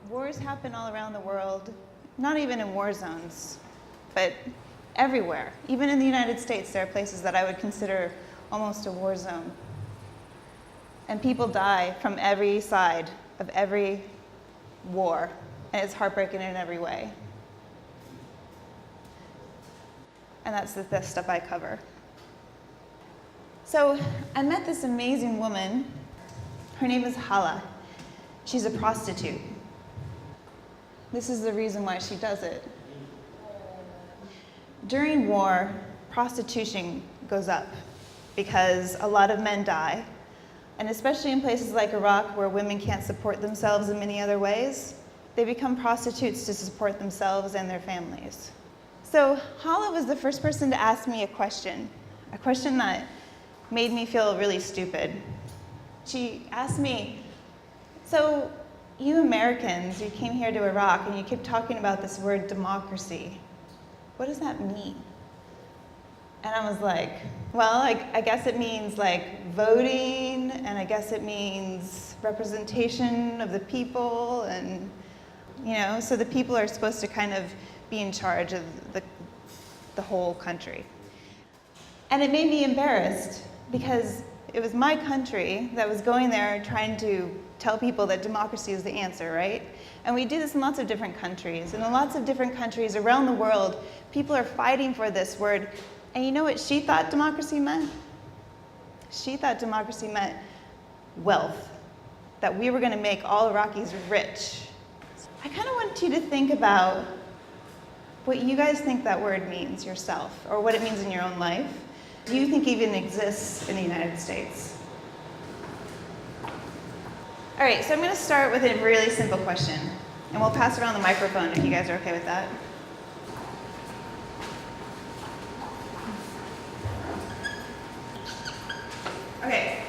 Wars happen all around the world, not even in war zones, but everywhere. Even in the United States, there are places that I would consider almost a war zone. And people die from every side of every war, and it's heartbreaking in every way. And that's the stuff I cover. So I met this amazing woman. Her name is Hala. She's a prostitute. This is the reason why she does it. During war, prostitution goes up because a lot of men die. And especially in places like Iraq, where women can't support themselves in many other ways, they become prostitutes to support themselves and their families. So Hala was the first person to ask me a question that made me feel really stupid. She asked me, so you Americans, you came here to Iraq and you keep talking about this word democracy. What does that mean? And I was like, well, I guess it means like voting, and I guess it means representation of the people, and so the people are supposed to kind of be in charge of the whole country. And it made me embarrassed because it was my country that was going there trying to tell people that democracy is the answer, right? And we do this in lots of different countries. And in lots of different countries around the world, people are fighting for this word. And you know what she thought democracy meant? She thought democracy meant wealth, that we were going to make all Iraqis rich. I kind of want you to think about what you guys think that word means yourself, or what it means in your own life. Do you think it even exists in the United States? All right, so I'm going to start with a really simple question, and we'll pass around the microphone if you guys are okay with that. Okay,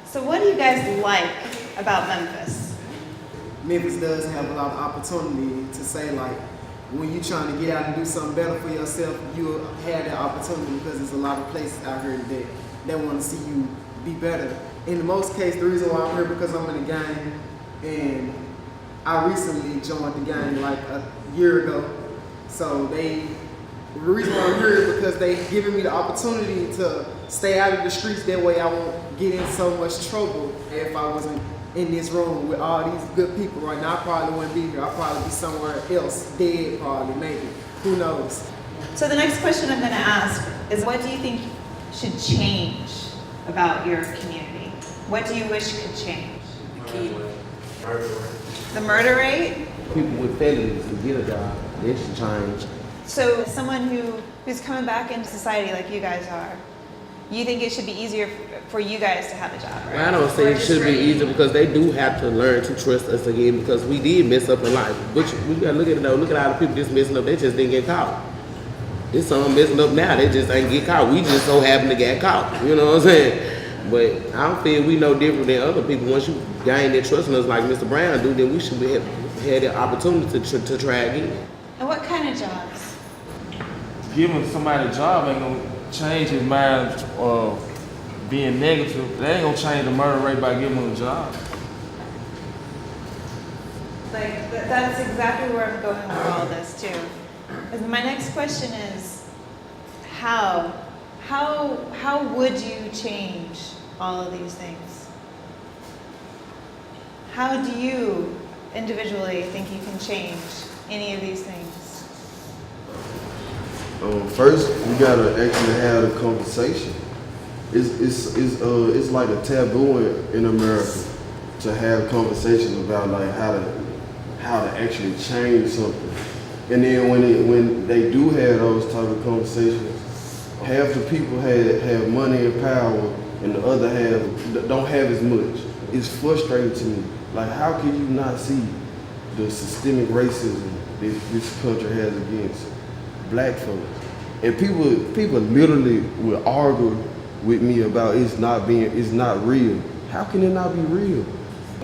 so what do you guys like about Memphis? Memphis does have a lot of opportunity to say, like, when you're trying to get out and do something better for yourself, you'll have that opportunity because there's a lot of places out here that want to see you be better. In the most case, the reason why I'm here because I'm in the gang, and I recently joined the gang like a year ago. So the reason why I'm here is because they've given me the opportunity to stay out of the streets. That way I won't get in so much trouble if I wasn't in this room with all these good people right now. I probably wouldn't be here. I'd probably be somewhere else, dead probably, maybe. Who knows? So the next question I'm going to ask is, what do you think should change about your community? What do you wish could change? The murder rate? People with felonies to get a job, they should change. So someone who's coming back into society like you guys are, you think it should be easier for you guys to have a job, right? Well, I don't say it should be easier because they do have to learn to trust us again because we did mess up in life. But we gotta look at it though. Look at all the people just messing up. They just didn't get caught. There's some messing up now. They just ain't get caught. We just so happen to get caught. You know what I'm saying? But I don't feel we no different than other people. Once you gain their trust in us like Mr. Brown do, then we should have the opportunity to try again. And what kind of jobs? Giving somebody a job ain't gonna change his mind of being negative. They ain't gonna change the murder rate by giving him a job. Like, that's exactly where I'm going with all this too. And my next question is, how would you change all of these things? How do you individually think you can change any of these things? First, we gotta actually have a conversation. It's like a taboo in America to have conversations about like how to actually change something. And then when they do have those type of conversations, half the people have money and power, and the other half don't have as much. It's frustrating to me. Like, how can you not see the systemic racism this country has against black folks? And people literally will argue with me about it's not real. How can it not be real?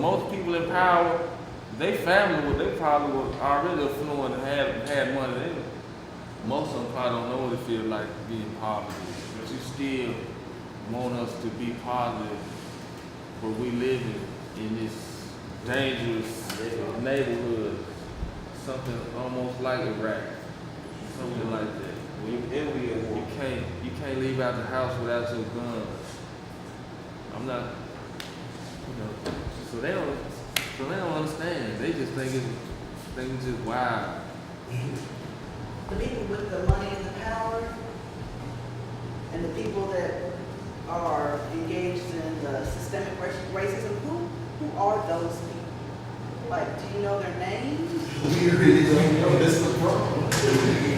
Most people in power, they family, they probably were already affluent and had money. Most of them probably don't know what it feels like being positive, but you still want us to be positive, but we live in this dangerous neighborhood, something almost like Iraq, something like that. You can't leave out the house without your gun. I'm not, so they don't understand. They just think it's just wild. The people with the money and the power, and the people that are engaged in the systemic racism, who are those people? Like, do you know their names? We really don't know. That's the problem.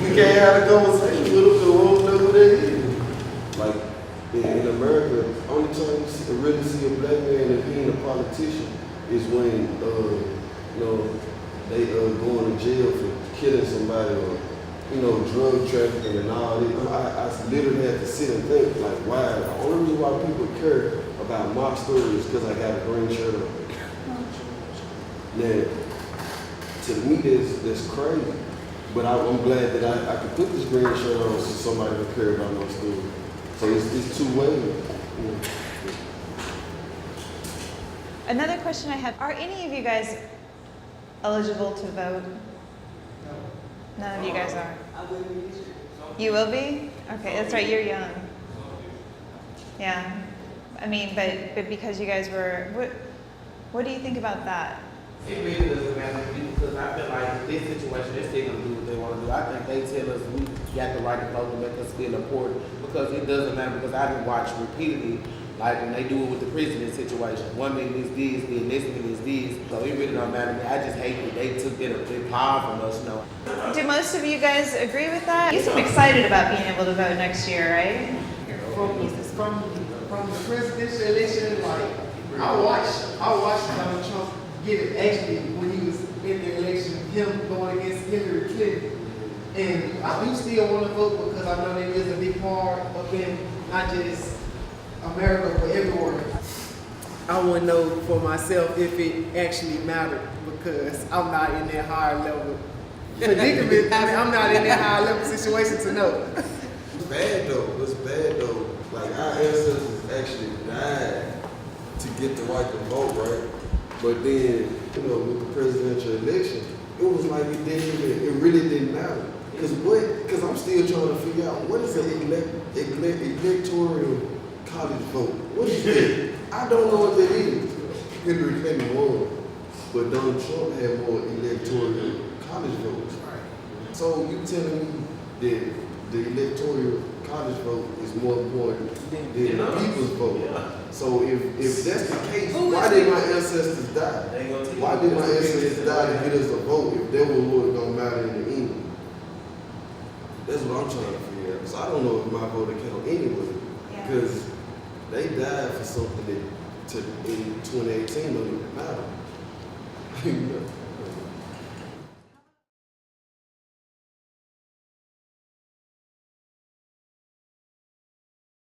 We can't have a conversation with them because we don't know who they is. Like, in America, only time you really see a black man and being a politician is when, they going to jail for killing somebody or, drug trafficking and all that. I literally had to sit and think, like, why? The only reason why people care about my story is because I got a green shirt on. Now, to me, that's crazy. But I'm glad that I could put this green shirt on so somebody would care about my story. So it's two ways. Another question I have, are any of you guys eligible to vote? None of you guys are. I wouldn't use it. You will be? Okay, that's right, you're young. Yeah. I mean, but because you guys were, what do you think about that? It really doesn't matter to me because I feel like this situation, they're still gonna do what they wanna do. I think they tell us we got the right to vote to make us feel important because it doesn't matter because I done watched repeatedly, like when they do it with the president situation. One minute is this, the next minute is this. So it really don't matter to me. I just hate that they took that power from us, Do most of you guys agree with that? You seem excited about being able to vote next year, right? From the presidential election, like I watched Donald Trump get it actually when he was in the election, him going against Hillary Clinton. And I do still want to vote because I know there is a big part of it, not just America, but everywhere. I want to know for myself if it actually mattered because I'm not in that higher level predicament. I'm not in that higher level situation to know. It's bad though. It's bad though. Like our ancestors actually died to get the right to vote, right? But then, with the presidential election, it was like it really didn't matter. Because I'm still trying to figure out what is an electoral college vote? What is that? I don't know what that is. Hillary Clinton won, but Donald Trump had more electoral college votes. So you telling me that the electoral college vote is more important than the people's vote? Yeah. So if that's the case, why did my ancestors die? Why did my ancestors die to get us a vote if that was what don't matter in the end? That's what I'm trying to figure out. So I don't know if my vote will count anyway. Because they died for something that in 2018 don't even matter.